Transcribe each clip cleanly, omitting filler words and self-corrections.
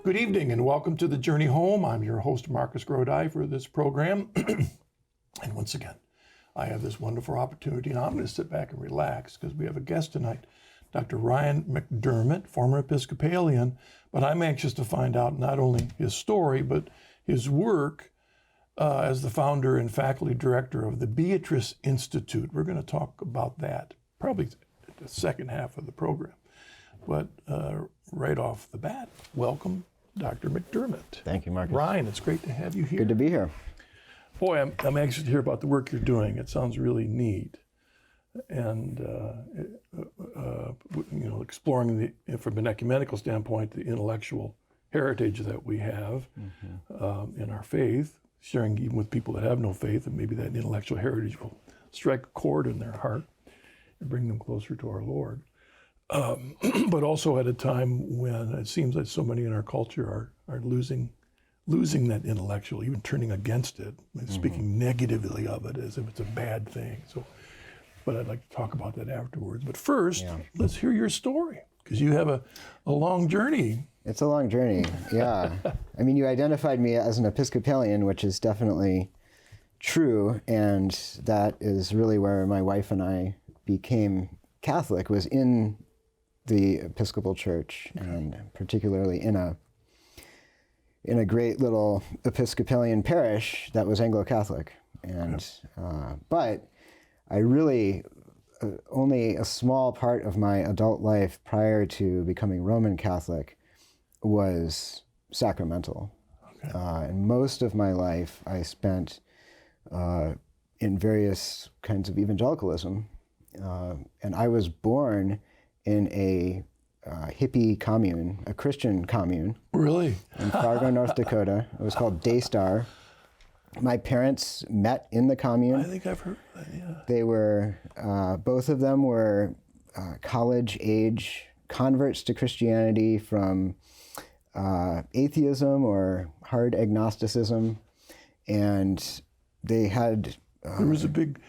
Good evening and welcome to The Journey Home. I'm your host, Marcus Grodi, for this program. And once again, I have this wonderful opportunity, and I'm going to sit back and relax because we have a guest tonight, Dr. Ryan McDermott, former Episcopalian, but I'm anxious to find out not only his story, but his work as the founder and faculty director of the Beatrice Institute. We're going to talk about that probably the second half of the program. But right off the bat, welcome, Dr. McDermott. Thank you, Marcus. Ryan, it's great to have you here. Good to be here. Boy, I'm anxious to hear about the work you're doing. It sounds really neat. And, exploring from an ecumenical standpoint, the intellectual heritage that we have in our faith, sharing even with people that have no faith, and maybe that intellectual heritage will strike a chord in their heart and bring them closer to our Lord. But also at a time when it seems that so many in our culture are losing that intellectual, even turning against it, speaking negatively of it as if it's a bad thing. But I'd like to talk about that afterwards. But first, let's hear your story, because you have a long journey. It's a long journey, yeah. I mean, you identified me as an Episcopalian, which is definitely true, and that is really where my wife and I became Catholic, was in the Episcopal Church, and particularly in a great little Episcopalian parish that was Anglo-Catholic. And but I really only a small part of my adult life prior to becoming Roman Catholic was sacramental. And most of my life I spent in various kinds of evangelicalism. And I was born in a hippie commune, a Christian commune. Really? In Fargo, North Dakota. It was called Daystar. My parents met in the commune. I think I've heard of that, yeah. They were, both of them were college-age converts to Christianity from atheism or hard agnosticism. And they had... There was a big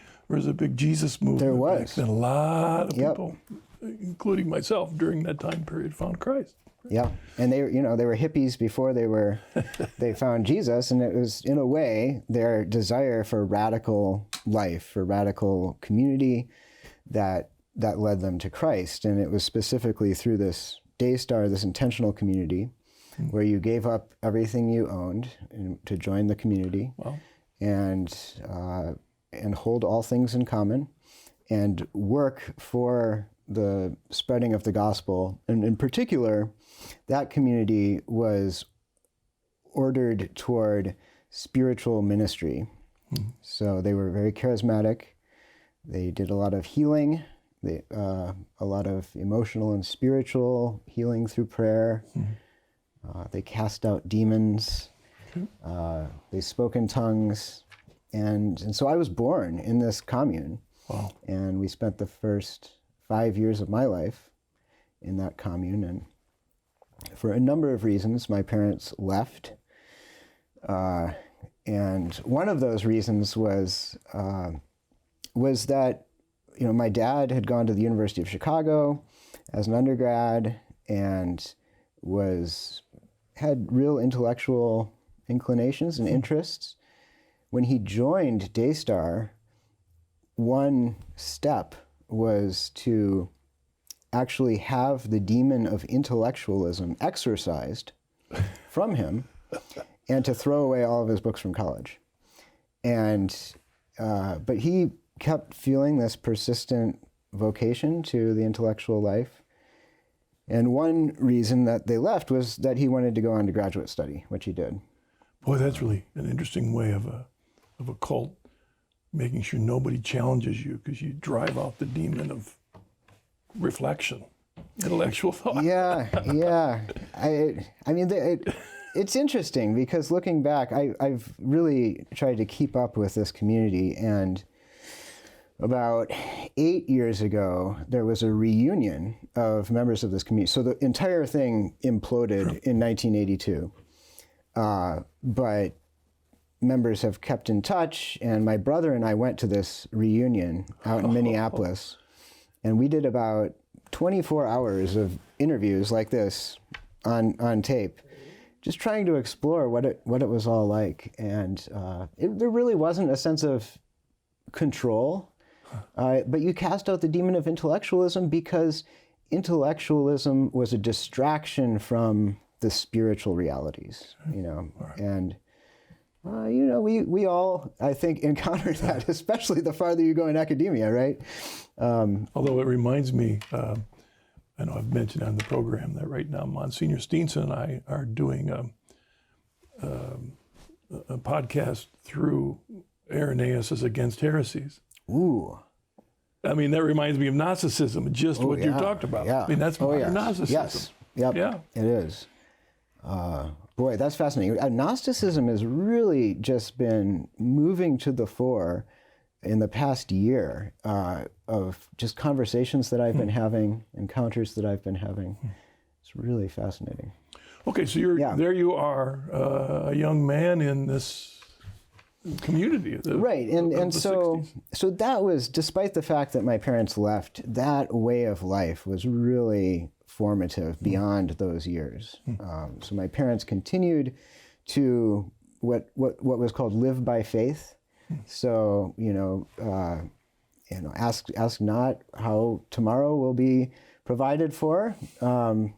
Jesus movement. There was. Back then. A lot of people, including myself, during that time period, found Christ. Yeah, and they were hippies before they found Jesus, and it was, in a way, their desire for radical life, for radical community that led them to Christ. And it was specifically through this Daystar, this intentional community, where you gave up everything you owned to join the community. Wow. And hold all things in common, and work for the spreading of the gospel. And in particular, that community was ordered toward spiritual ministry. So they were very charismatic. They did a lot of healing, a lot of emotional and spiritual healing through prayer. They cast out demons. They spoke in tongues. And so I was born in this commune. Wow. And we spent the first 5 years of my life in that commune. And for a number of reasons, my parents left. And one of those reasons was that, my dad had gone to the University of Chicago as an undergrad and had real intellectual inclinations and interests. When he joined Daystar, one step was to actually have the demon of intellectualism exorcised from him and to throw away all of his books from college. But he kept feeling this persistent vocation to the intellectual life. And one reason that they left was that he wanted to go on to graduate study, which he did. Boy, that's really an interesting way of a cult, making sure nobody challenges you, because you drive out the demon of reflection, intellectual thought. Yeah. I mean, it's interesting because looking back, I've really tried to keep up with this community, and about 8 years ago, there was a reunion of members of this community. So the entire thing imploded in 1982. But members have kept in touch, and my brother and I went to this reunion out in Minneapolis, and we did about 24 hours of interviews like this on tape. just trying to explore what it was all like. And there really wasn't a sense of control, but you cast out the demon of intellectualism because intellectualism was a distraction from the spiritual realities, and we all, I think, encounter that, especially the farther you go in academia, right? Although it reminds me, I know I've mentioned on the program that right now Monsignor Steenson and I are doing a podcast through Irenaeus' Against Heresies. Ooh. I mean, that reminds me of Gnosticism, just what you talked about. Yeah. I mean, that's modern Gnosticism. Yes. Yep. Yeah. It is. Boy, that's fascinating. Gnosticism has really just been moving to the fore in the past year of just conversations that I've been having, encounters that I've been having. It's really fascinating. Okay, so there you are, a young man in this community. Right, and so 60s. So that was, despite the fact that my parents left, that way of life was really formative beyond those years. So my parents continued to what was called live by faith. So ask not how tomorrow will be provided for. The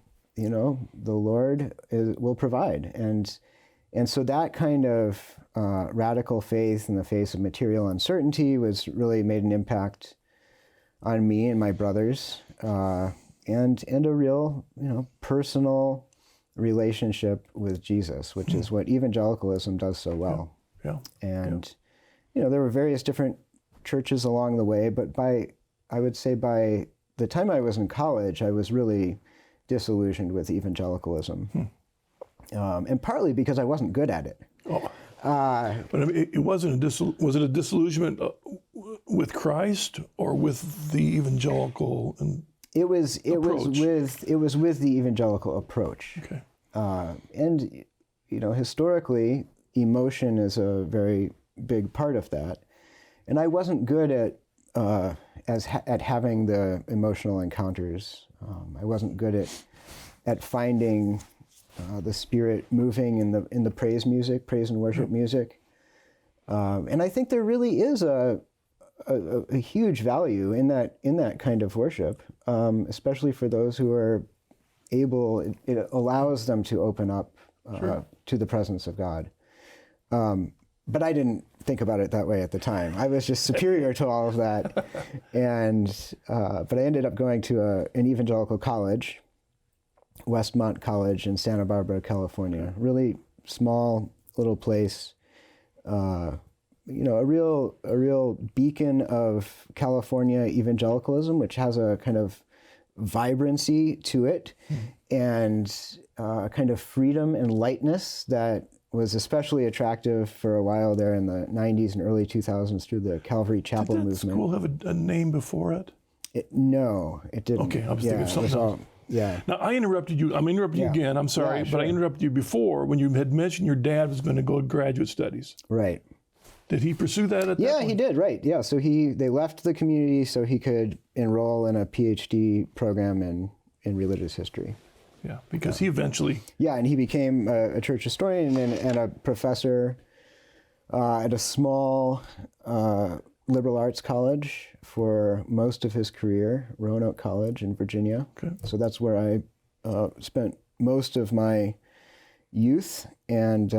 Lord will provide, and so that kind of radical faith in the face of material uncertainty was really made an impact on me and my brothers, and a real personal relationship with Jesus, which is what evangelicalism does so well. Yeah. And there were various different churches along the way, but I would say by the time I was in college, I was really disillusioned with evangelicalism, and partly because I wasn't good at it. But I mean, it wasn't was it a disillusionment with Christ or with the evangelical? It was with the evangelical approach. Okay. And historically, emotion is a very big part of that, and I wasn't good at having the emotional encounters. I wasn't good at finding the Spirit moving in the praise and worship music. And I think there really is a huge value in that kind of worship, especially for those who are able. It allows them to open up to the presence of God. But I didn't think about it that way at the time. I was just superior to all of that, but I ended up going to an evangelical college, Westmont College in Santa Barbara, California. Really small little place. A real beacon of California evangelicalism, which has a kind of vibrancy to it, and a kind of freedom and lightness that was especially attractive for a while there in the 90s and early 2000s through the Calvary Chapel movement. Did that school have a name before it? No, it didn't. Okay, I was thinking of something else. Yeah. Now, I interrupted you. I'm interrupting you again. I'm sorry, Yeah, sure. but I interrupted you before when you had mentioned your dad was going to go to graduate studies. Right. Did he pursue that at that point? He did, right. Yeah, so they left the community so he could enroll in a PhD program in religious history. Yeah, because he eventually... Yeah, and he became a church historian and a professor at a small liberal arts college for most of his career, Roanoke College in Virginia. Okay. So that's where I spent most of my youth. And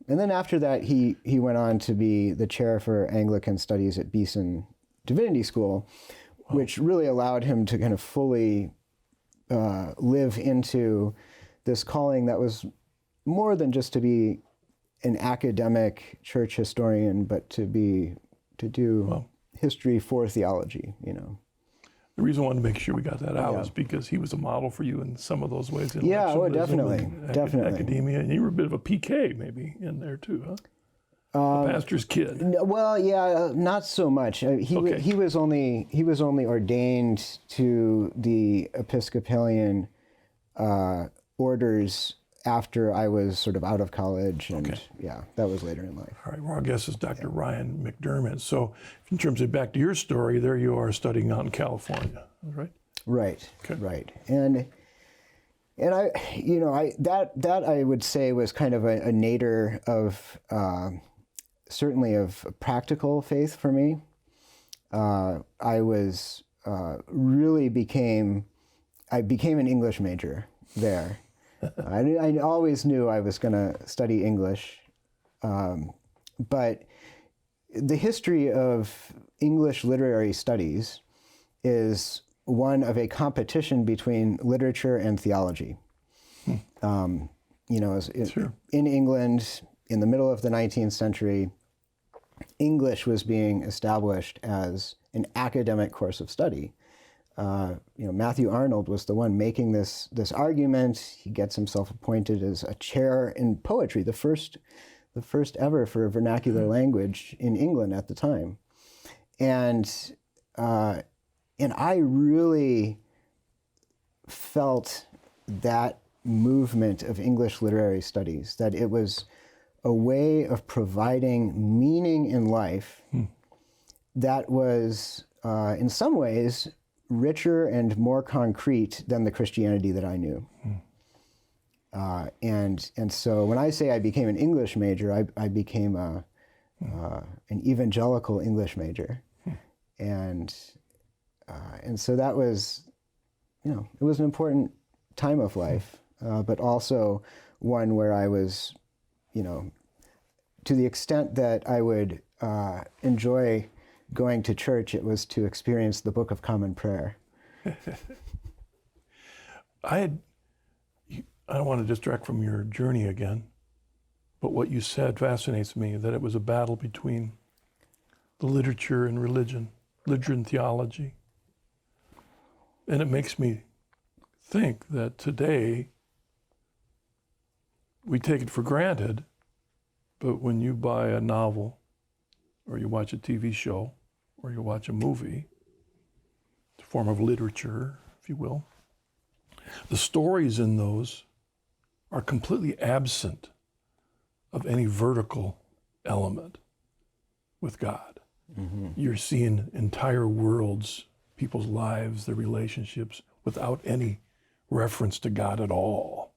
then after that, he went on to be the chair for Anglican Studies at Beeson Divinity School, which really allowed him to kind of fully live into this calling that was more than just to be an academic church historian, but to do history for theology, The reason I wanted to make sure we got that out is because he was a model for you in some of those ways. Yeah, Definitely. definitely. Academia, and you were a bit of a PK maybe in there too, huh? A pastor's kid. Well, yeah, not so much. He was only ordained to the Episcopalian orders after I was sort of out of college, and that was later in life. All right, well, our guest is Dr. Ryan McDermott. So in terms of back to your story, there you are studying out in California, right? Right, Okay. right. And, And that I would say was kind of a nadir of certainly of practical faith for me. I was I became an English major there. I always knew I was going to study English, but the history of English literary studies is one of a competition between literature and theology. Sure. In England, in the middle of the 19th century, English was being established as an academic course of study. Matthew Arnold was the one making this argument. He gets himself appointed as a chair in poetry, the first ever for vernacular language in England at the time. And I really felt that movement of English literary studies, that it was a way of providing meaning in life that was, in some ways, richer and more concrete than the Christianity that I knew. And so when I say I became an English major, I became an evangelical English major. And so that was, it was an important time of life, but also one where I was, to the extent that I would enjoy going to church, it was to experience the Book of Common Prayer. I don't want to distract from your journey again, but what you said fascinates me, that it was a battle between the literature and religion, literature and theology. And it makes me think that today we take it for granted, but when you buy a novel or you watch a TV show or you watch a movie, it's a form of literature, if you will, the stories in those are completely absent of any vertical element with God. Mm-hmm. You're seeing entire worlds, people's lives, their relationships, without any reference to God at all.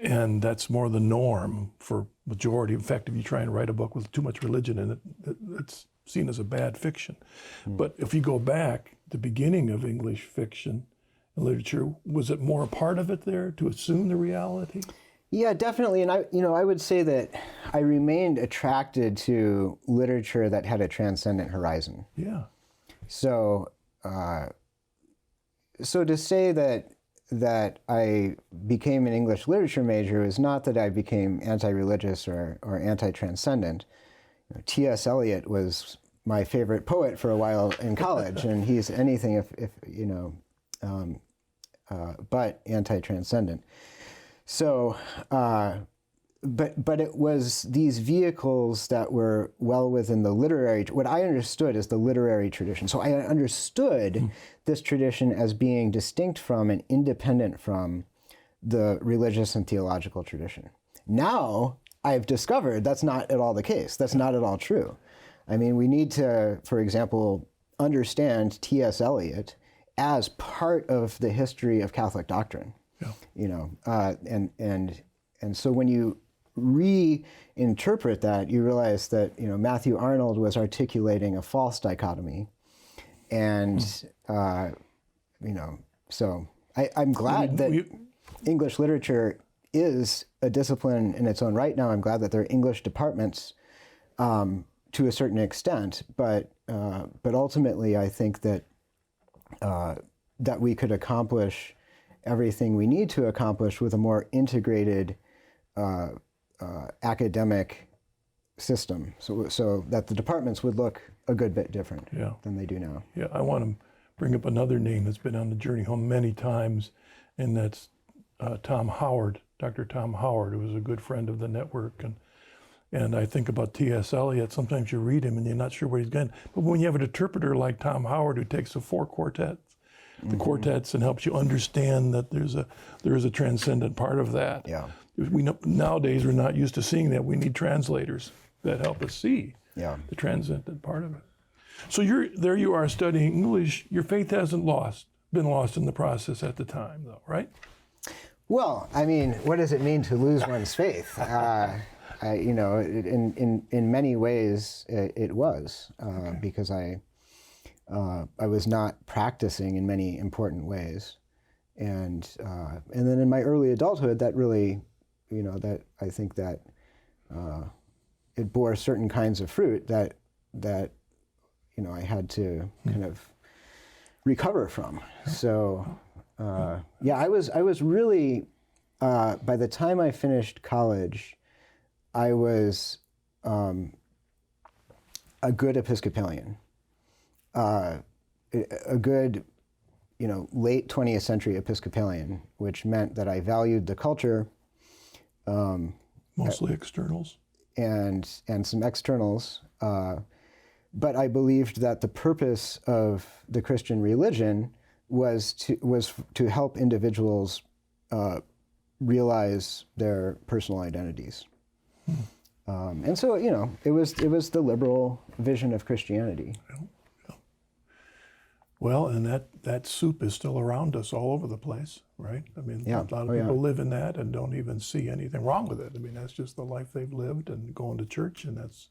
And that's more the norm for majority. In fact, if you try and write a book with too much religion in it, it's seen as a bad fiction. Mm. But if you go back, the beginning of English fiction and literature, was it more a part of it there to assume the reality? Yeah, definitely. And I would say that I remained attracted to literature that had a transcendent horizon. Yeah. So to say that I became an English literature major is not that I became anti-religious or anti-transcendent. T.S. Eliot was my favorite poet for a while in college, and he's anything but anti-transcendent. So, but it was these vehicles that were well within the literary, what I understood as the literary tradition. So I understood this tradition as being distinct from and independent from the religious and theological tradition. Now I've discovered that's not at all the case. That's not at all true. I mean, we need to, for example, understand T.S. Eliot as part of the history of Catholic doctrine. Yeah. And so when you reinterpret that, you realize that Matthew Arnold was articulating a false dichotomy, and so I'm glad that English literature is a discipline in its own right now. I'm glad that there are English departments to a certain extent, but ultimately I think that that we could accomplish everything we need to accomplish with a more integrated academic system, so that the departments would look a good bit different than they do now. Yeah, I want to bring up another name that's been on the journey home many times, and that's Tom Howard, Dr. Tom Howard, who was a good friend of the network. And I think about T.S. Eliot. Sometimes you read him and you're not sure where he's going. But when you have an interpreter like Tom Howard who takes the four quartets, the quartets, and helps you understand that there is a transcendent part of that. Yeah. We know, nowadays we're not used to seeing that. We need translators that help us see the transcendent part of it. So there you are studying English. Your faith hasn't been lost in the process at the time, though, right? Well, I mean, what does it mean to lose one's faith? In many ways, it was because I was not practicing in many important ways, and then in my early adulthood, that really, that I think that it bore certain kinds of fruit that I had to kind of recover from. So. I was really, by the time I finished college, I was a good Episcopalian, a good, late 20th century Episcopalian, which meant that I valued the culture. Mostly externals. And some externals. But I believed that the purpose of the Christian religion was to help individuals realize their personal identities, and so it was the liberal vision of Christianity. Yeah. Well, and that soup is still around us all over the place, right? I mean, a lot of people live in that and don't even see anything wrong with it. I mean, that's just the life they've lived, and going to church, and that's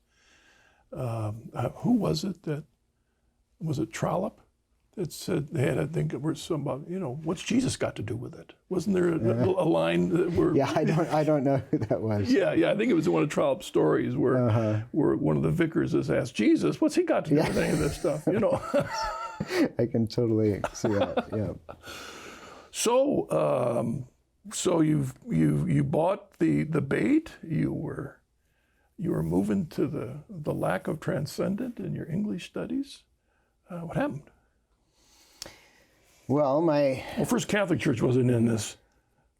who was it that was it Trollope? It said they had, I think it was some about, what's Jesus got to do with it? Wasn't there a line that were? Yeah, I don't know who that was. Yeah, I think it was one of Trollope's stories where one of the vicars has asked Jesus, what's he got to do with any of this stuff? I can totally see that. Yeah. So you bought the bait. You were moving to the lack of transcendent in your English studies. What happened? Well, First Catholic Church wasn't in this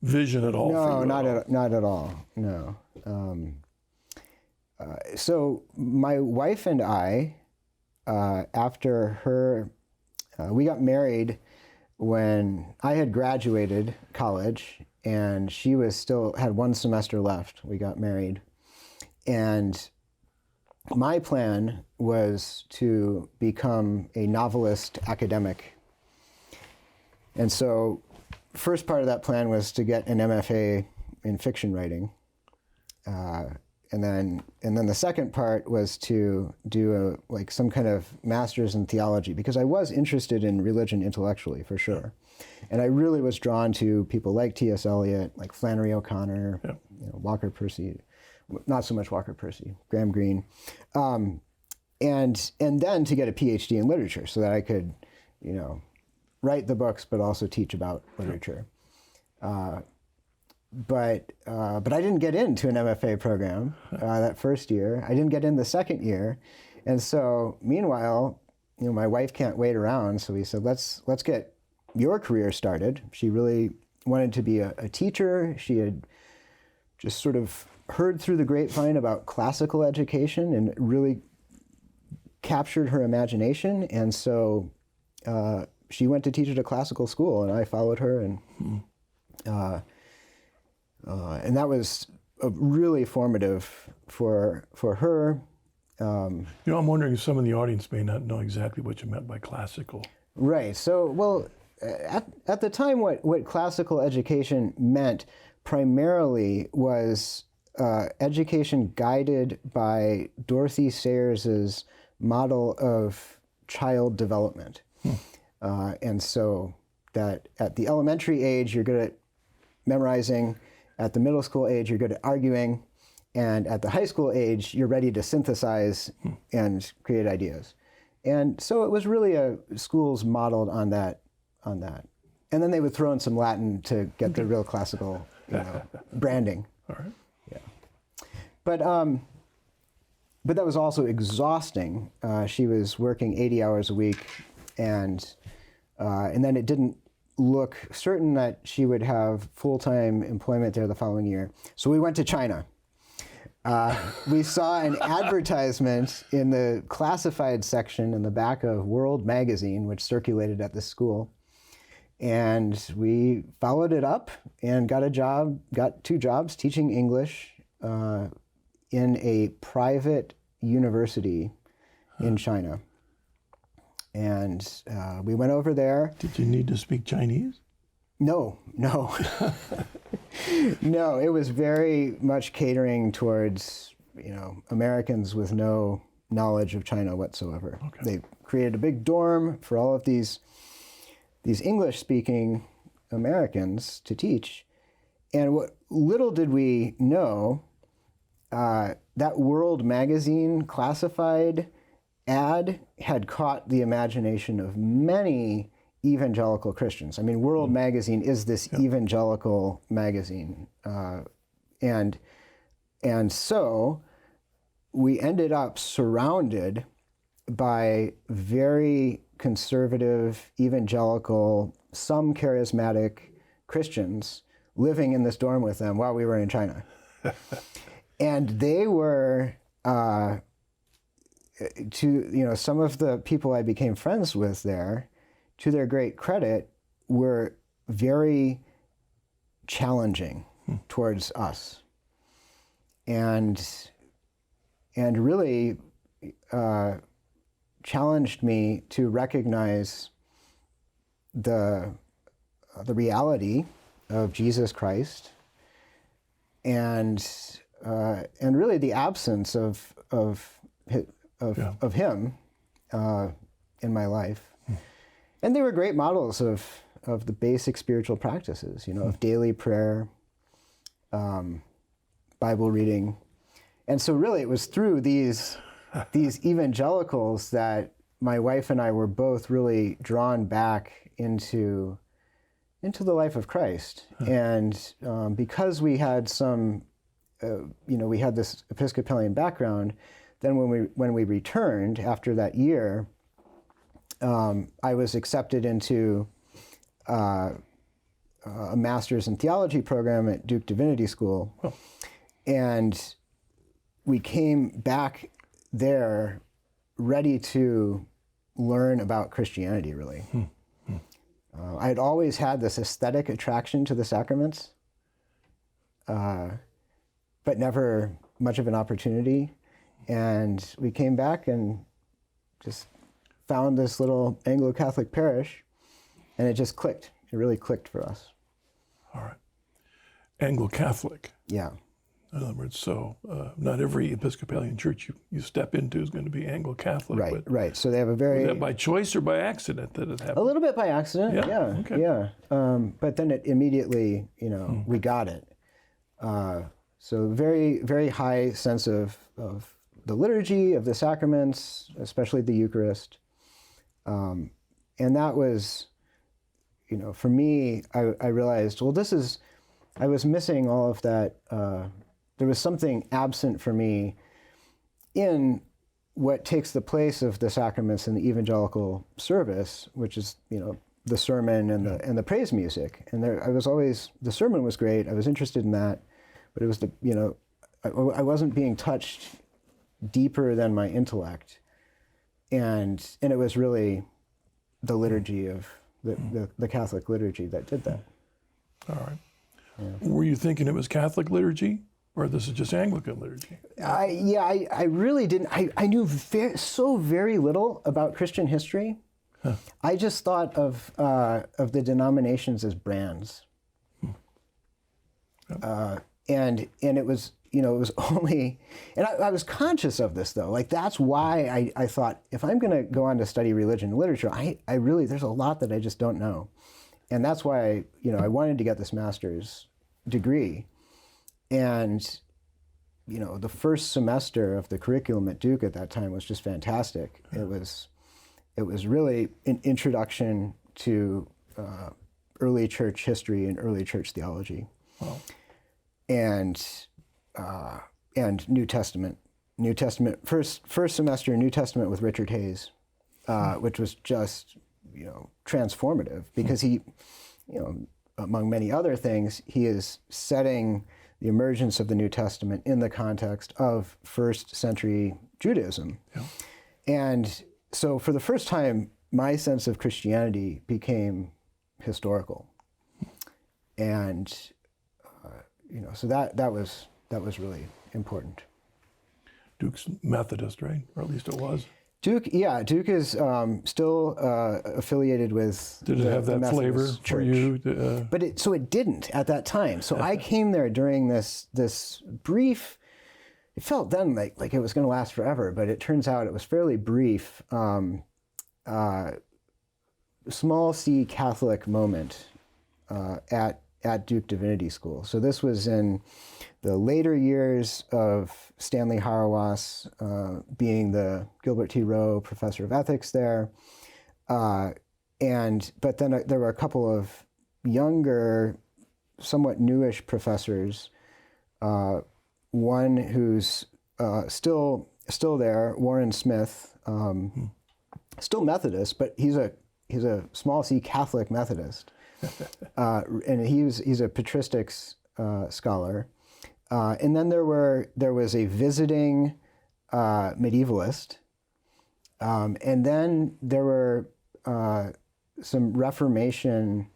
vision at all. No, not at all. No. So my wife and I, after her, we got married when I had graduated college, and she was still had one semester left. We got married, and my plan was to become a novelist academic. And so, first part of that plan was to get an MFA in fiction writing, and then the second part was to do some kind of master's in theology, because I was interested in religion intellectually, for sure, and I really was drawn to people like T.S. Eliot, like Flannery O'Connor, Walker Percy, not so much Walker Percy, Graham Greene, and then to get a PhD in literature so that I could, write the books, but also teach about literature. But I didn't get into an MFA program that first year. I didn't get in the second year. And so meanwhile, my wife can't wait around. So we said, let's get your career started. She really wanted to be a teacher. She had just sort of heard through the grapevine about classical education, and it really captured her imagination. And so she went to teach at a classical school, and I followed her, and that was really formative for her. I'm wondering if some in the audience may not know exactly what you meant by classical. Right. So, well, at the time, what classical education meant primarily was education guided by Dorothy Sayers's model of child development. And so that at the elementary age, you're good at memorizing. At the middle school age, you're good at arguing. And at the high school age, you're ready to synthesize and create ideas. And so it was really schools modeled on that. And then they would throw in some Latin to get the real classical branding. All right. Yeah. But that was also exhausting. She was working 80 hours a week, and then it didn't look certain that she would have full-time employment there the following year. So we went to China. We saw an advertisement in the classified section in the back of World Magazine, which circulated at the school. And we followed it up and got 2 jobs teaching English in a private university in China. And we went over there. Did you need to speak Chinese? No. No, it was very much catering towards, Americans with no knowledge of China whatsoever. Okay. They created a big dorm for all of these English-speaking Americans to teach. And what little did we know, that World Magazine classified ad had caught the imagination of many evangelical Christians. I mean, World Magazine is this evangelical magazine. And so we ended up surrounded by very conservative, evangelical, some charismatic Christians living in this dorm with them while we were in China. And they were, some of the people I became friends with there, to their great credit, were very challenging towards us. And really challenged me to recognize the reality of Jesus Christ, and really the absence of him in my life. And they were great models of the basic spiritual practices, of daily prayer, Bible reading. And so really it was through these evangelicals that my wife and I were both really drawn back into the life of Christ. And because we had some, we had this Episcopalian background, then when we returned after that year, I was accepted into a master's in theology program at Duke Divinity School. Oh. And we came back there ready to learn about Christianity, really. I had always had this aesthetic attraction to the sacraments, but never much of an opportunity. And we came back and just found this little Anglo-Catholic parish, and it just clicked. It really clicked for us. All right. Anglo-Catholic. Yeah. In other words, so not every Episcopalian church you step into is going to be Anglo-Catholic. Right, but right. So they have a very... Was that by choice or by accident that it happened? A little bit by accident, yeah. Okay. Yeah. But then it immediately, we got it. So very, very high sense of the liturgy, of the sacraments, especially the Eucharist. And that was, for me, I realized, well, I was missing all of that. There was something absent for me in what takes the place of the sacraments in the evangelical service, which is, the sermon and the praise music. And the sermon was great. I was interested in that, but it was I wasn't being touched deeper than my intellect. And it was really the liturgy of the Catholic liturgy that did that. All right. Yeah. Were you thinking it was Catholic liturgy, or this is just Anglican liturgy? I really didn't. I knew so very little about Christian history. Huh. I just thought of the denominations as brands. Yep. And it was, it was only, and I was conscious of this though. Like that's why I thought, if I'm going to go on to study religion and literature, I really, there's a lot that I just don't know. And that's why, I wanted to get this master's degree. And, the first semester of the curriculum at Duke at that time was just fantastic. Yeah. It was really an introduction to early church history and early church theology. Wow. And New Testament. First semester New Testament with Richard Hayes, which was just, transformative because he, among many other things, he is setting the emergence of the New Testament in the context of first century Judaism. Yeah. And so for the first time, my sense of Christianity became historical. And, so that was really important. Duke's Methodist, right? Or at least it was. Duke is still affiliated with. Did it have that Methodist flavor Church. for you? But it didn't at that time. So I came there during this brief. It felt then like it was going to last forever, but it turns out it was fairly brief. Small C Catholic moment at Duke Divinity School. So this was in the later years of Stanley Hauerwas being the Gilbert T. Rowe Professor of Ethics there. But then there were a couple of younger, somewhat newish professors. One who's still there, Warren Smith, still Methodist, but he's a small C Catholic Methodist. And he's a patristics scholar. And then there was a visiting medievalist. And then there were some Reformation,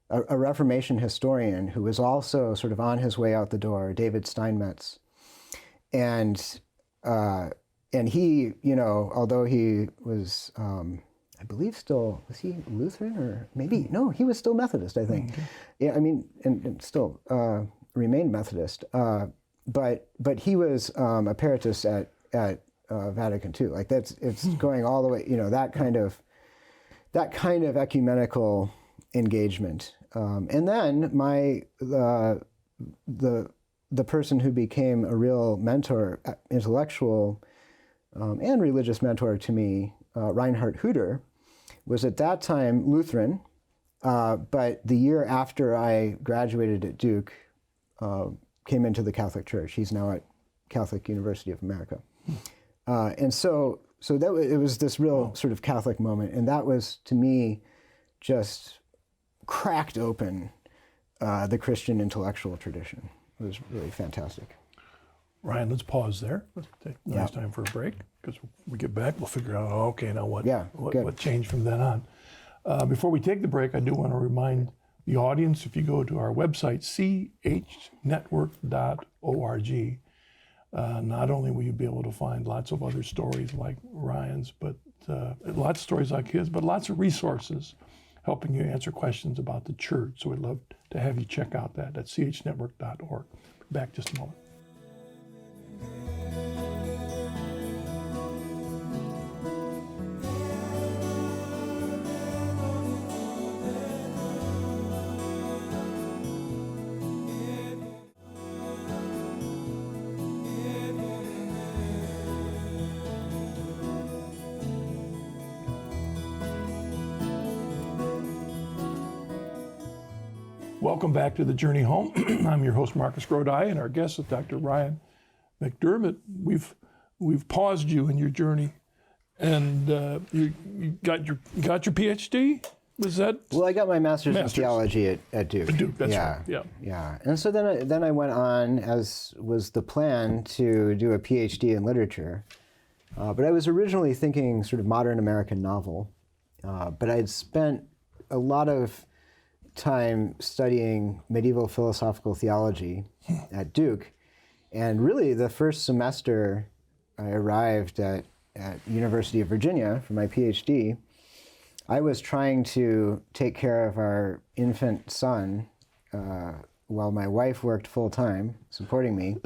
a Reformation historian who was also sort of on his way out the door, David Steinmetz. And he, although he was, I believe still, was he Lutheran or maybe, no, he was still Methodist, I think. Okay. Yeah, I mean, and still remained Methodist. But he was emeritus at Vatican II. Like it's going all the way, that kind of ecumenical engagement. And then the person who became a real mentor, intellectual and religious mentor to me, Reinhard Hutter, was at that time Lutheran, but the year after I graduated at Duke, came into the Catholic Church. He's now at Catholic University of America. And so it was this real sort of Catholic moment, and that was, to me, just cracked open the Christian intellectual tradition. It was really fantastic. Ryan, let's pause there. Let's take nice time for a break, because when we get back, we'll figure out, now what changed from then on. Before we take the break, I do want to remind the audience, if you go to our website, chnetwork.org, not only will you be able to find lots of other stories like Ryan's, but lots of stories like his, but lots of resources helping you answer questions about the church. So we'd love to have you check out that at chnetwork.org. Back just a moment. Welcome back to The Journey Home. I'm your host, Marcus Grodi, and our guest is Dr. Ryan McDermott. We've paused you in your journey, and you got your PhD. Was that? Well, I got my master's in theology at Duke. At Duke, that's right. Yeah. And so then I went on, as was the plan, to do a PhD in literature. But I was originally thinking sort of modern American novel. But I had spent a lot of time studying medieval philosophical theology at Duke. And really, the first semester I arrived at University of Virginia for my PhD, I was trying to take care of our infant son while my wife worked full-time, supporting me.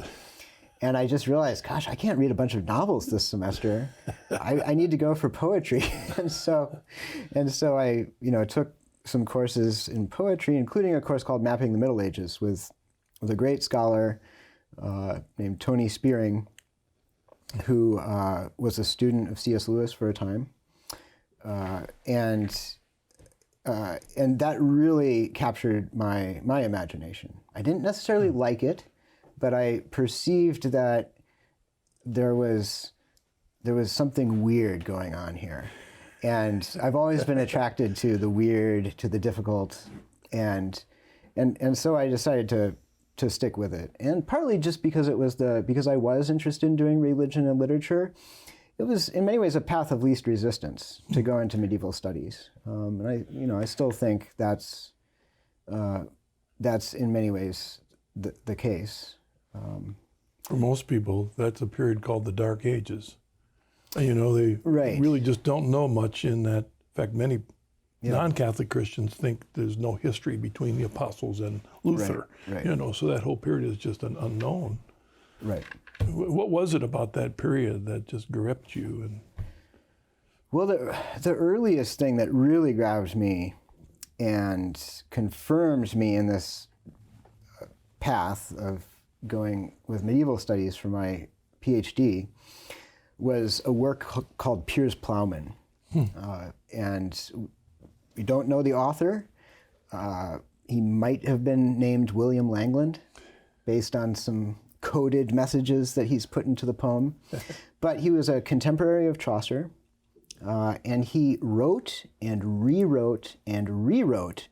And I just realized, gosh, I can't read a bunch of novels this semester. I need to go for poetry. and so I took some courses in poetry, including a course called Mapping the Middle Ages with a great scholar named Tony Spearing, who was a student of C.S. Lewis for a time. And that really captured my imagination. I didn't necessarily like it, but I perceived that there was something weird going on here. And I've always been attracted to the weird, to the difficult, and so I decided to stick with it. And partly just because because I was interested in doing religion and literature, it was in many ways a path of least resistance to go into medieval studies. And I still think that's in many ways the case. For most people, that's a period called the Dark Ages. You know, they Right. really just don't know much in that. In fact, many non-Catholic Christians think there's no history between the apostles and Luther. Right. You know, so that whole period is just an unknown. Right. What was it about that period that just gripped you? And Well, the earliest thing that really grabs me and confirms me in this path of going with medieval studies for my PhD was a work called Piers Plowman. And we don't know the author. He might have been named William Langland based on some coded messages that he's put into the poem. But he was a contemporary of Chaucer. And he wrote and rewrote and rewrote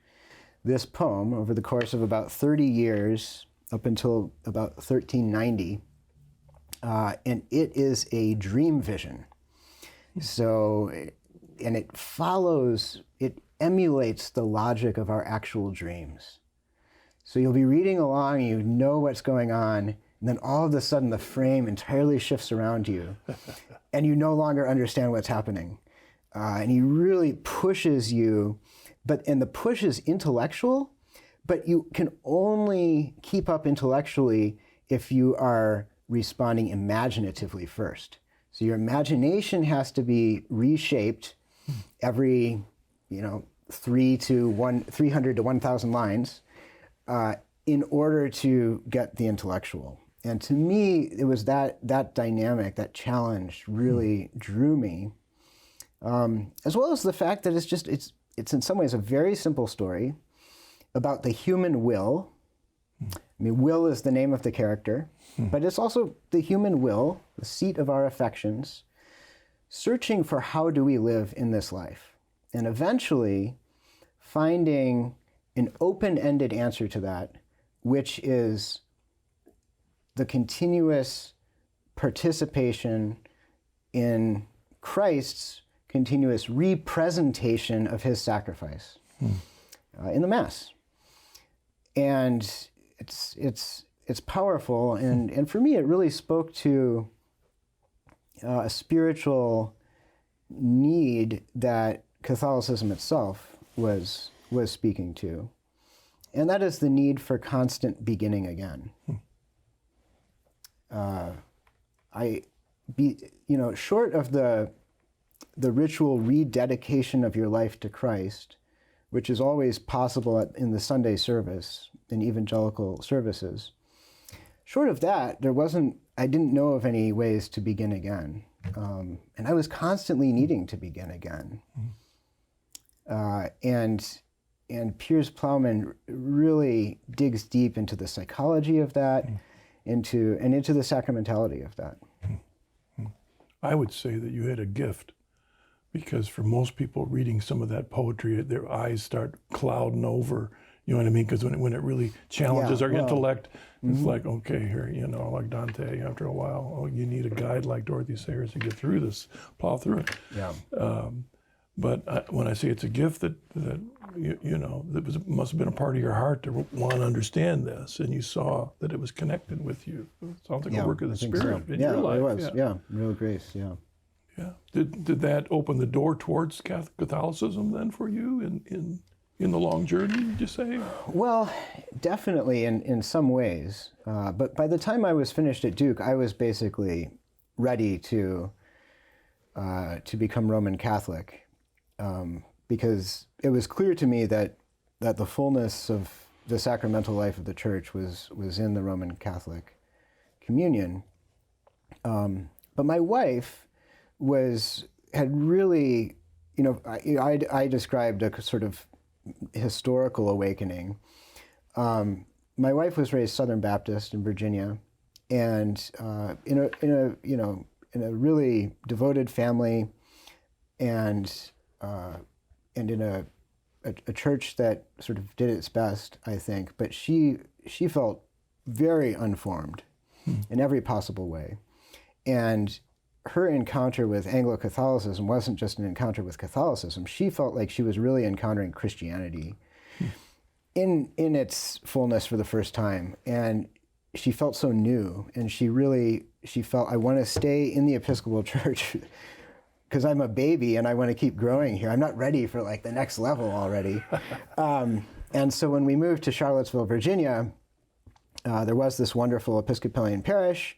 this poem over the course of about 30 years, up until about 1390. And it is a dream vision. So, and it emulates the logic of our actual dreams. So you'll be reading along, you know what's going on, and then all of a sudden the frame entirely shifts around you, and you no longer understand what's happening. And he really pushes you, and the push is intellectual, but you can only keep up intellectually if you are responding imaginatively first. So your imagination has to be reshaped every, 300 to 1,000 lines in order to get the intellectual. And to me, it was that dynamic, that challenge really drew me, as well as the fact that it's in some ways a very simple story about the human will. I mean, will is the name of the character, but it's also the human will, the seat of our affections, searching for how do we live in this life, and eventually finding an open-ended answer to that, which is the continuous participation in Christ's continuous representation of his sacrifice in the Mass. And it's powerful, and for me it really spoke to a spiritual need that Catholicism itself was speaking to, and that is the need for constant beginning again. Short of the ritual rededication of your life to Christ, which is always possible in the Sunday service, in evangelical services. Short of that, I didn't know of any ways to begin again. And I was constantly needing to begin again. And Piers Plowman really digs deep into the psychology of that, into the sacramentality of that. I would say that you had a gift, because for most people reading some of that poetry, their eyes start clouding over. You know what I mean? Because when it really challenges our intellect, it's like, okay, here, like Dante, after a while, you need a guide like Dorothy Sayers to get through this, plow through it. Yeah. But when I say it's a gift that must have been a part of your heart to want to understand this, and you saw that it was connected with you. It sounds like a work of the Spirit in your life. It was. Yeah, real grace. Yeah. Yeah. Did that open the door towards Catholicism then for you in the long journey, would you say? Well, definitely in some ways. But by the time I was finished at Duke, I was basically ready to become Roman Catholic, because it was clear to me that the fullness of the sacramental life of the Church was in the Roman Catholic communion. But my wife had really, I described a sort of historical awakening. My wife was raised Southern Baptist in Virginia, and in a really devoted family, and in a church that sort of did its best, I think. But she felt very unformed in every possible way, and her encounter with Anglo-Catholicism wasn't just an encounter with Catholicism. She felt like she was really encountering Christianity in its fullness for the first time. And she felt so new. And she felt, I want to stay in the Episcopal Church because I'm a baby and I want to keep growing here. I'm not ready for like the next level already. And so when we moved to Charlottesville, Virginia, there was this wonderful Episcopalian parish.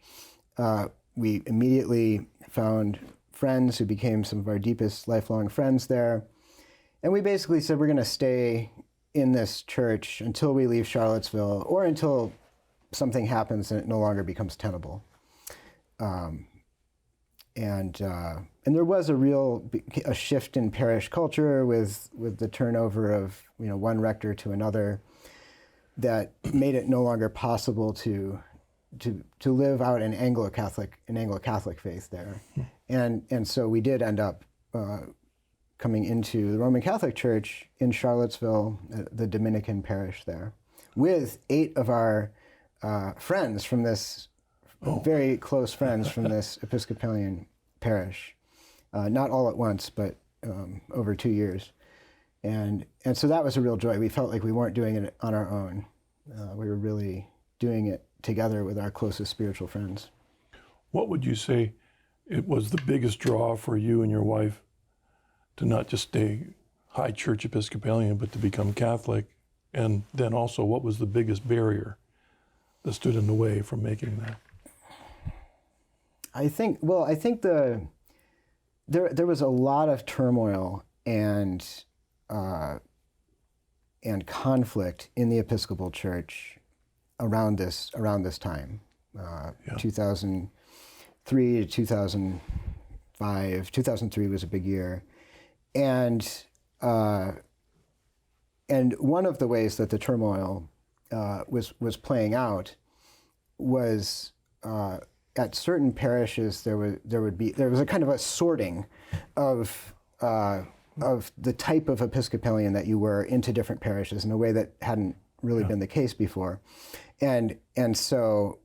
We immediately found friends who became some of our deepest lifelong friends there. And we basically said we're going to stay in this church until we leave Charlottesville or until something happens and it no longer becomes tenable. And there was a shift in parish culture with the turnover of one rector to another that made it no longer possible to live out an Anglo-Catholic faith there, and so we did end up coming into the Roman Catholic Church in Charlottesville, the Dominican parish there, with 8 of our friends from this. Very close friends from this Episcopalian parish, not all at once, but over 2 years. And so that was a real joy. We felt like we weren't doing it on our own. We were really doing it together with our closest spiritual friends. What would you say it was the biggest draw for you and your wife to not just stay high church Episcopalian, but to become Catholic? And then also, what was the biggest barrier that stood in the way from making that? I think there was a lot of turmoil and conflict in the Episcopal Church around this time, 2003 to 2005. 2003 was a big year, and one of the ways that the turmoil was playing out was. At certain parishes, there was a kind of a sorting of the type of Episcopalian that you were into different parishes in a way that hadn't really been the case before, and so,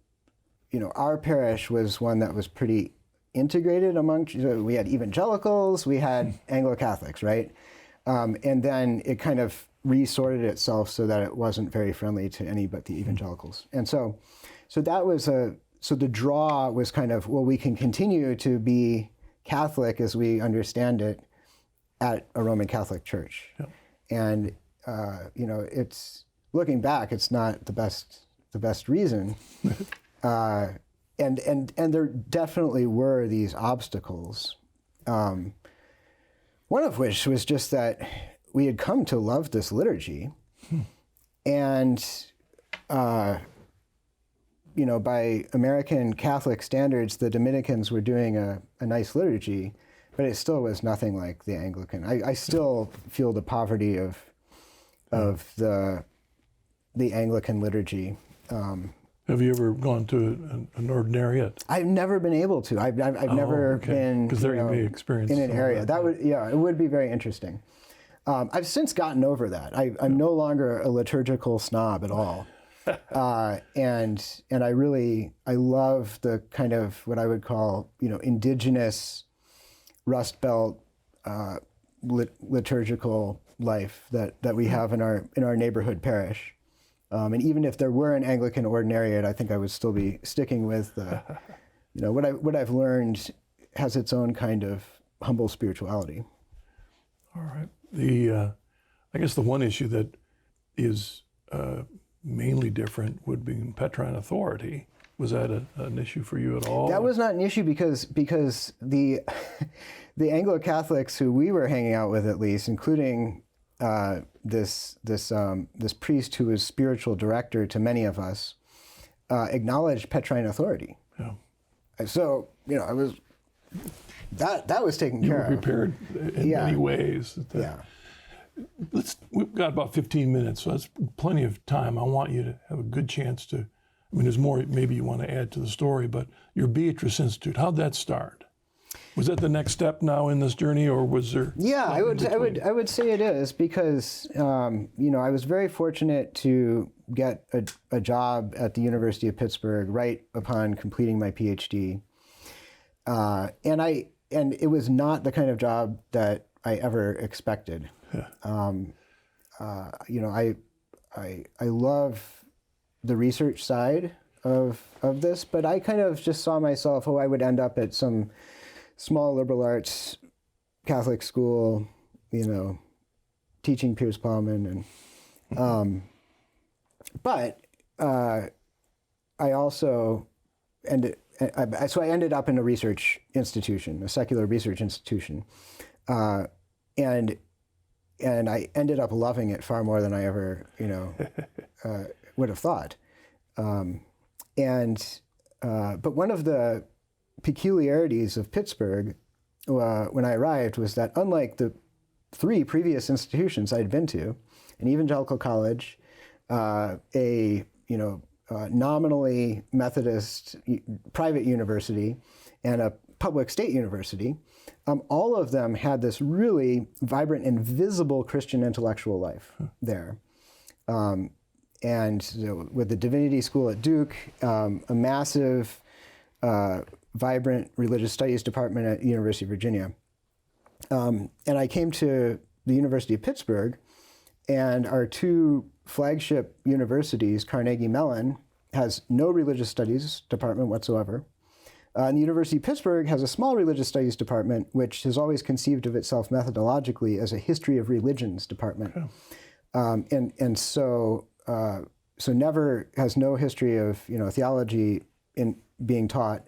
our parish was one that was pretty integrated among. We had evangelicals, we had Anglo-Catholics, right, and then it kind of resorted itself so that it wasn't very friendly to any but the evangelicals, and so that was So the draw was kind of, well, we can continue to be Catholic as we understand it at a Roman Catholic church. Yeah. And, it's, looking back, it's not the best reason. And there definitely were these obstacles. One of which was just that we had come to love this liturgy. And, by American Catholic standards, the Dominicans were doing a nice liturgy, but it still was nothing like the Anglican. I still feel the poverty of the Anglican liturgy. Have you ever gone to an ordinariate? I've never been able to. I've never been. Because there you may experience in an area that would it would be very interesting. I've since gotten over that. I'm no longer a liturgical snob at all. And I love the kind of what I would call, indigenous Rust Belt liturgical life that we have in our neighborhood parish. And even if there were an Anglican ordinariate, I think I would still be sticking with what I've learned has its own kind of humble spirituality. All right. I guess the one issue that is mainly different would be in Petrine authority. Was that an issue for you at all? That was not an issue because the Anglo-Catholics who we were hanging out with, at least, including this priest who was spiritual director to many of us, acknowledged Petrine authority. Yeah. So I was that was taken care of. You were prepared in many ways. We've got about 15 minutes, so that's plenty of time. I want you to have a good chance to, there's more maybe you want to add to the story, but your Beatrice Institute, how'd that start? Was that the next step now in this journey, or was there? Yeah, I would say it is, because I was very fortunate to get a job at the University of Pittsburgh right upon completing my PhD, and it was not the kind of job that I ever expected. Yeah. I love the research side of this, but I kind of just saw myself, I would end up at some small liberal arts Catholic school, teaching Piers Plowman, and but I also I ended up in a research institution, a secular research institution, and I ended up loving it far more than I ever would have thought. But one of the peculiarities of Pittsburgh when I arrived was that, unlike the 3 previous institutions I'd been to, an evangelical college, a nominally Methodist private university, and a public state university, all of them had this really vibrant and visible Christian intellectual life there. And with the Divinity School at Duke, a massive, vibrant religious studies department at the University of Virginia. And I came to the University of Pittsburgh, and our 2 flagship universities, Carnegie Mellon, has no religious studies department whatsoever. And the University of Pittsburgh has a small religious studies department, which has always conceived of itself methodologically as a history of religions department. So never has no history of theology in being taught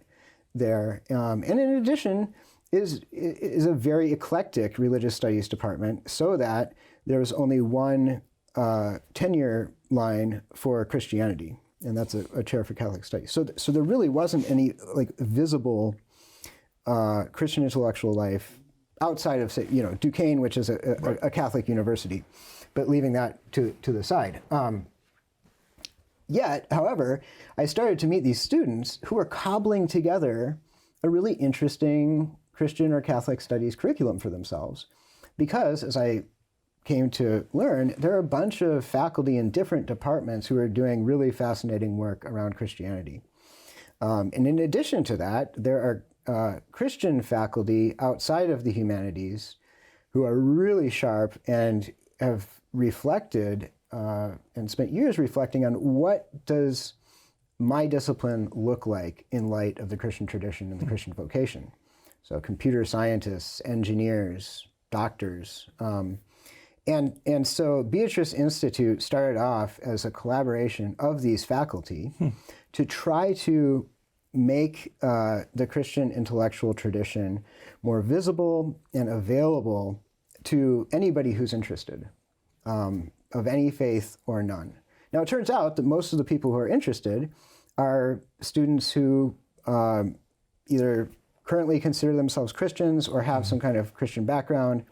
there. And in addition, is a very eclectic religious studies department, so that there's only one tenure line for Christianity, and that's a chair for Catholic studies. So there really wasn't any visible Christian intellectual life outside of, say, Duquesne, which is a Catholic university, but leaving that to the side. Yet, however, I started to meet these students who were cobbling together a really interesting Christian or Catholic studies curriculum for themselves, because, as I came to learn, there are a bunch of faculty in different departments who are doing really fascinating work around Christianity. And in addition to that, there are Christian faculty outside of the humanities who are really sharp and have reflected and spent years reflecting on what does my discipline look like in light of the Christian tradition and the Christian vocation. So computer scientists, engineers, doctors. And so Beatrice Institute started off as a collaboration of these faculty to try to make the Christian intellectual tradition more visible and available to anybody who's interested, of any faith or none. Now, it turns out that most of the people who are interested are students who either currently consider themselves Christians or have some kind of Christian background.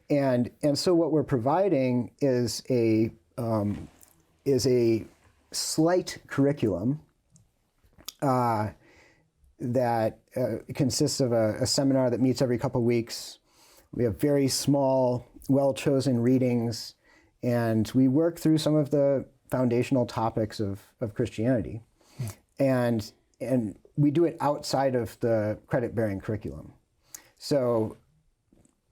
And so what we're providing is a slight curriculum that consists of a seminar that meets every couple weeks. We have very small, well-chosen readings, and we work through some of the foundational topics of Christianity. And we do it outside of the credit-bearing curriculum. So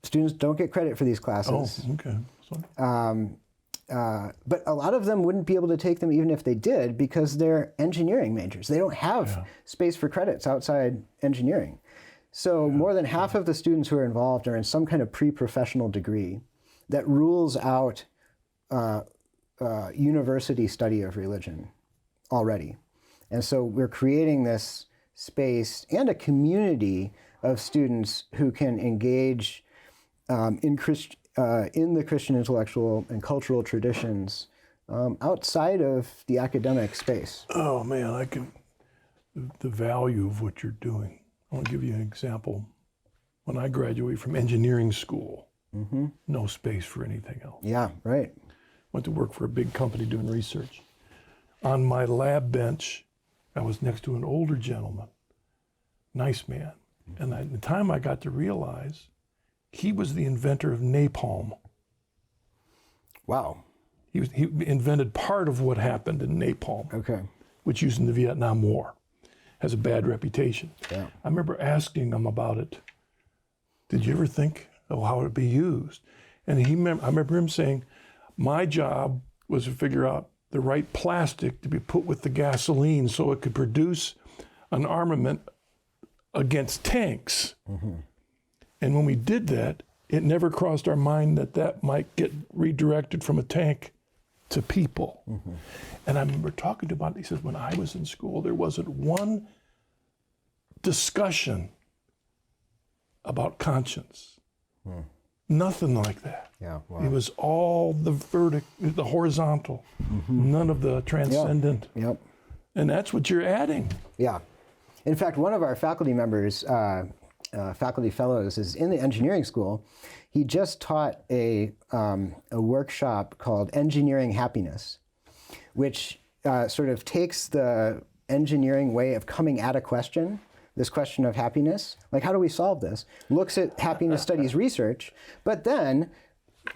students don't get credit for these classes. Oh, okay. Sorry. But a lot of them wouldn't be able to take them even if they did, because they're engineering majors. They don't have space for credits outside engineering. So more than half of the students who are involved are in some kind of pre-professional degree that rules out university study of religion already. And so we're creating this space and a community of students who can engage in the Christian intellectual and cultural traditions outside of the academic space. Oh man, the value of what you're doing. I want to give you an example. When I graduated from engineering school, no space for anything else. Yeah, right. Went to work for a big company doing research. On my lab bench, I was next to an older gentleman, nice man. And at the time I got to realize he was the inventor of napalm. Wow. He invented part of what happened in napalm, which used in the Vietnam War. Has a bad reputation. Yeah. I remember asking him about it. Did you ever think of how it would be used? And I remember him saying, my job was to figure out the right plastic to be put with the gasoline so it could produce an armament against tanks. And when we did that, it never crossed our mind that that might get redirected from a tank to people. And I remember talking to him, he says, when I was in school, there wasn't one discussion about conscience. Nothing like that. Yeah, wow. It was all the horizontal, none of the transcendent. Yep. And that's what you're adding. Yeah. In fact, one of our faculty members, faculty fellows, is in the engineering school. He just taught a workshop called Engineering Happiness, which sort of takes the engineering way of coming at a question, this question of happiness, like how do we solve this, looks at happiness studies research, but then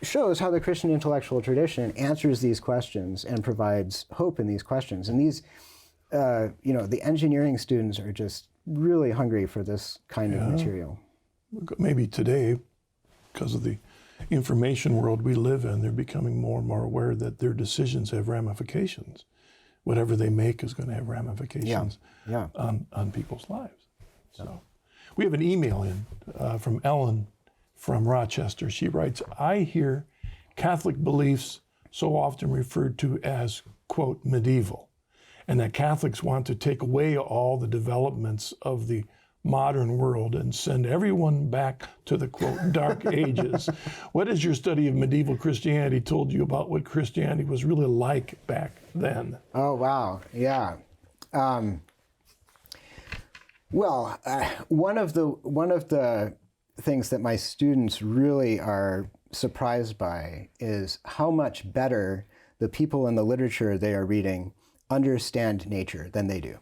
shows how the Christian intellectual tradition answers these questions and provides hope in these questions. And these, the engineering students are just really hungry for this kind of material. Maybe today, because of the information world we live in, they're becoming more and more aware that their decisions have ramifications. Whatever they make is going to have ramifications on people's lives. So we have an email in from Ellen from Rochester. She writes, I hear Catholic beliefs so often referred to as, quote, medieval, and that Catholics want to take away all the developments of the modern world and send everyone back to the, quote, dark ages. What has your study of medieval Christianity told you about what Christianity was really like back then? Oh, wow. Yeah. One of the things that my students really are surprised by is how much better the people in the literature they are reading understand nature than they do.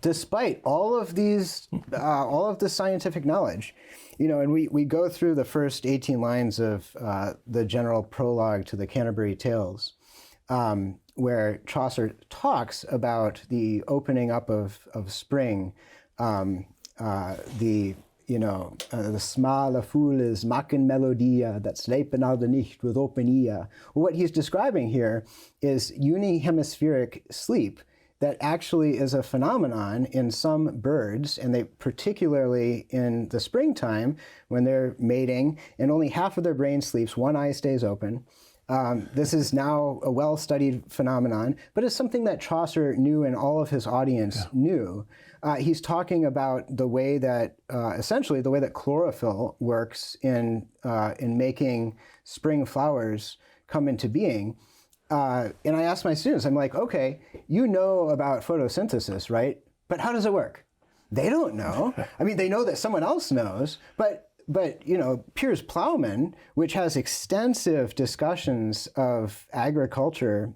Despite all of these, all of the scientific knowledge, and we go through the first 18 lines of the general prologue to the Canterbury Tales, where Chaucer talks about the opening up of spring, the smale fools maken melodia that slepen al de nicht with open ear. What he's describing here is unihemispheric sleep that actually is a phenomenon in some birds, and they particularly in the springtime when they're mating and only half of their brain sleeps, one eye stays open. This is now a well-studied phenomenon, but it's something that Chaucer knew and all of his audience knew. He's talking about the way that, essentially, the way that chlorophyll works in making spring flowers come into being. And I asked my students, I'm like, okay, you know about photosynthesis, right? But how does it work? They don't know. I mean, they know that someone else knows, but Piers Plowman, which has extensive discussions of agriculture,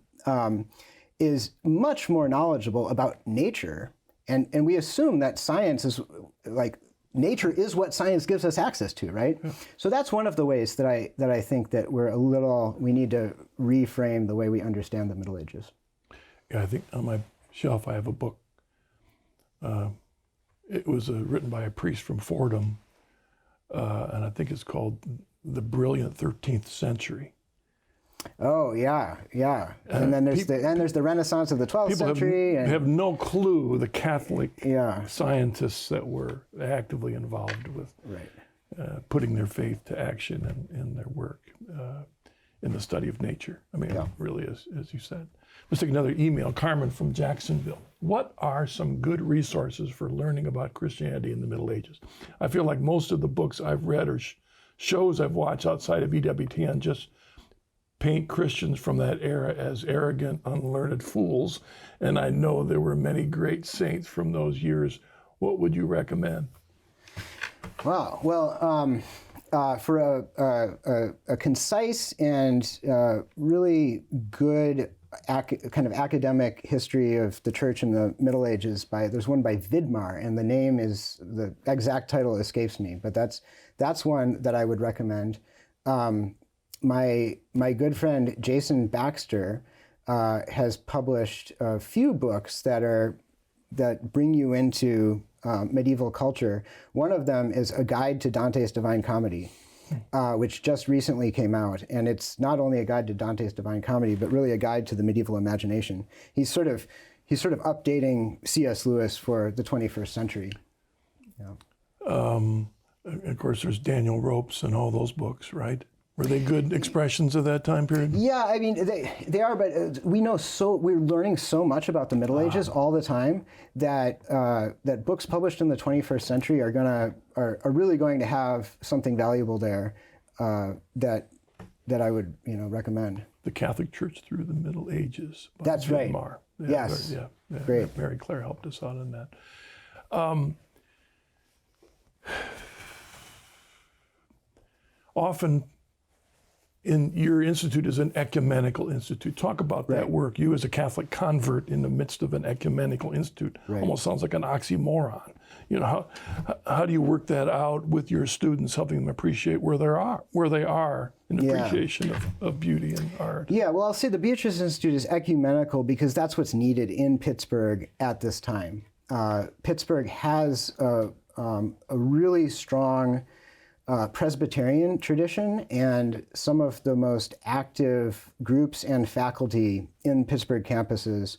is much more knowledgeable about nature. And we assume that science is like, nature is what science gives us access to, right? Yeah. So that's one of the ways that I think that we need to reframe the way we understand the Middle Ages. Yeah, I think on my shelf I have a book. It was written by a priest from Fordham, and I think it's called The Brilliant 13th Century. Oh, yeah. And then there's the Renaissance of the 12th century. People have no clue, the Catholic scientists that were actively involved with putting their faith to action in their work in the study of nature. I mean, it really is, as you said. Let's take another email. Carmen from Jacksonville. What are some good resources for learning about Christianity in the Middle Ages? I feel like most of the books I've read or shows I've watched outside of EWTN just paint Christians from that era as arrogant, unlearned fools. And I know there were many great saints from those years. What would you recommend? Wow. Well, for a concise and really good kind of academic history of the church in the Middle Ages, there's one by Vidmar, and the name is, the exact title escapes me, but that's one that I would recommend. My good friend Jason Baxter has published a few books that bring you into medieval culture. One of them is A Guide to Dante's Divine Comedy, which just recently came out, and it's not only a guide to Dante's Divine Comedy, but really a guide to the medieval imagination. He's sort of updating C.S. Lewis for the 21st century. Yeah. Of course, there's Daniel Ropes and all those books, right? Were they good expressions of that time period? Yeah, I mean, they are, but we're learning so much about the Middle Ages all the time that that books published in the 21st century are really going to have something valuable there that I would recommend. The Catholic Church Through the Middle Ages. By That's Jim right. Marr. Yes. Great. Mary Claire helped us out on that. Often, your institute is an ecumenical institute. Talk about that work. You as a Catholic convert in the midst of an ecumenical institute almost sounds like an oxymoron. How do you work that out with your students, helping them appreciate where they are in appreciation of beauty and art? Yeah, well, I'll say the Beatrice Institute is ecumenical because that's what's needed in Pittsburgh at this time. Pittsburgh has a really strong Presbyterian tradition, and some of the most active groups and faculty in Pittsburgh campuses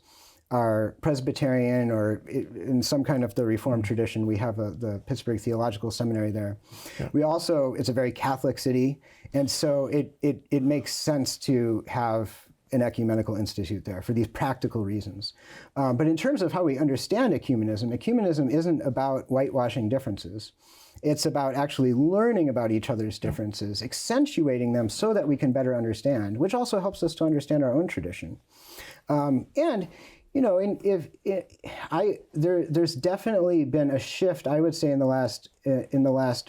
are Presbyterian or in some kind of the Reformed tradition. We have the Pittsburgh Theological Seminary there. Yeah. It's a very Catholic city, and so it makes sense to have an ecumenical institute there for these practical reasons. But in terms of how we understand ecumenism isn't about whitewashing differences. It's about actually learning about each other's differences, accentuating them so that we can better understand, which also helps us to understand our own tradition. There's definitely been a shift, I would say, in the last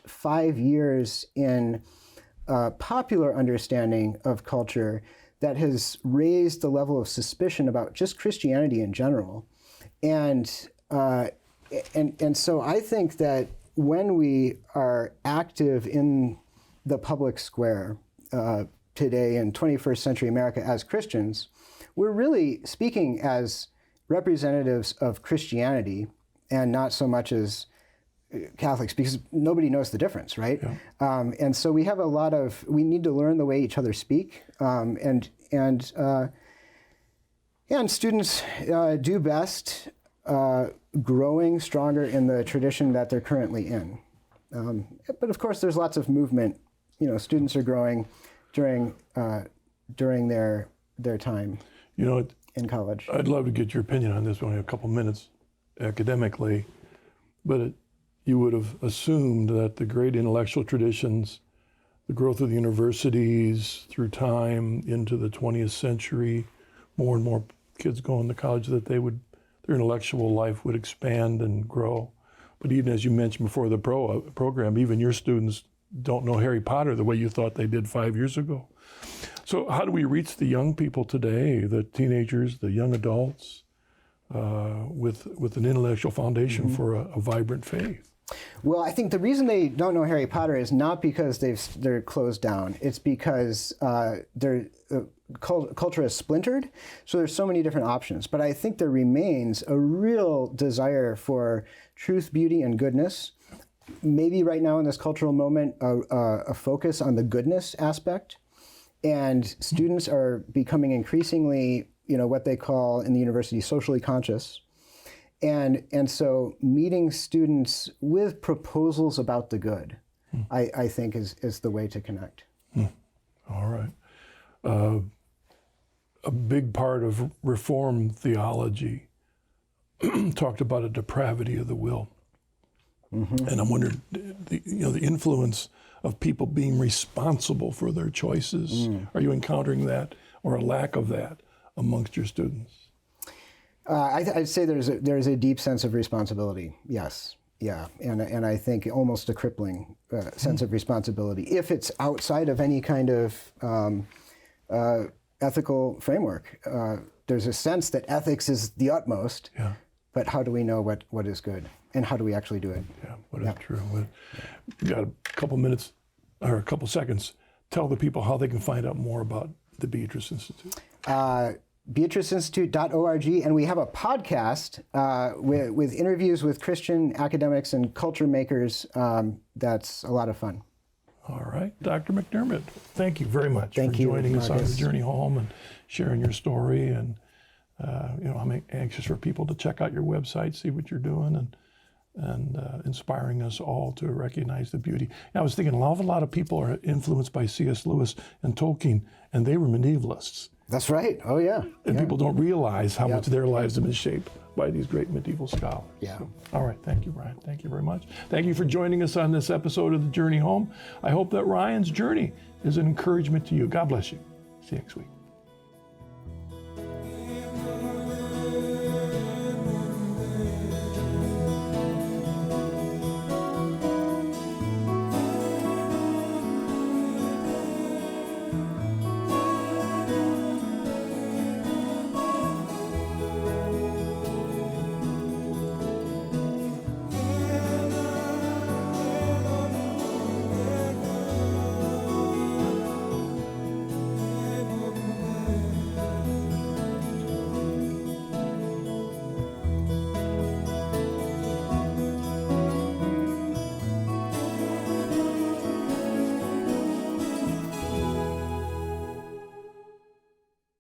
5 years in popular understanding of culture that has raised the level of suspicion about just Christianity in general, and so I think that when we are active in the public square today in 21st century America as Christians, we're really speaking as representatives of Christianity and not so much as Catholics, because nobody knows the difference, right? Yeah. And so we have we need to learn the way each other speak, and students do best growing stronger in the tradition that they're currently in. But of course, there's lots of movement. Students are growing during their time in college. I'd love to get your opinion on this. We only have a couple minutes academically, but you would have assumed that the great intellectual traditions, the growth of the universities through time into the 20th century, more and more kids going to college, that their intellectual life would expand and grow. But even as you mentioned before the program, even your students don't know Harry Potter the way you thought they did 5 years ago. So how do we reach the young people today, the teenagers, the young adults, with an intellectual foundation for a vibrant faith? Well, I think the reason they don't know Harry Potter is not because they're closed down. It's because culture is splintered, so there's so many different options. But I think there remains a real desire for truth, beauty, and goodness. Maybe right now in this cultural moment, a focus on the goodness aspect. And students are becoming increasingly, what they call in the university socially conscious. And so meeting students with proposals about the good, I think is the way to connect. All right. A big part of Reformed theology talked about a depravity of the will. Mm-hmm. And I'm wondering, the influence of people being responsible for their choices. Are you encountering that or a lack of that amongst your students? I'd say there's a deep sense of responsibility. Yes, yeah, and I think almost a crippling sense of responsibility if it's outside of any kind of ethical framework. There's a sense that ethics is the utmost. Yeah. But how do we know what is good, and how do we actually do it? Yeah, what is true? We've got a couple minutes or a couple seconds. Tell the people how they can find out more about the Beatrice Institute. BeatriceInstitute.org, and we have a podcast with interviews with Christian academics and culture makers. That's a lot of fun. All right, Dr. McDermott, thank you very much for joining us on the journey home and sharing your story. And I'm anxious for people to check out your website, see what you're doing, and and inspiring us all to recognize the beauty. And I was thinking, an awful lot of people are influenced by C.S. Lewis and Tolkien, and they were medievalists. That's right. Oh, yeah. And people don't realize how much their lives have been shaped by these great medieval scholars. Yeah. So, all right. Thank you, Ryan. Thank you very much. Thank you for joining us on this episode of The Journey Home. I hope that Ryan's journey is an encouragement to you. God bless you. See you next week.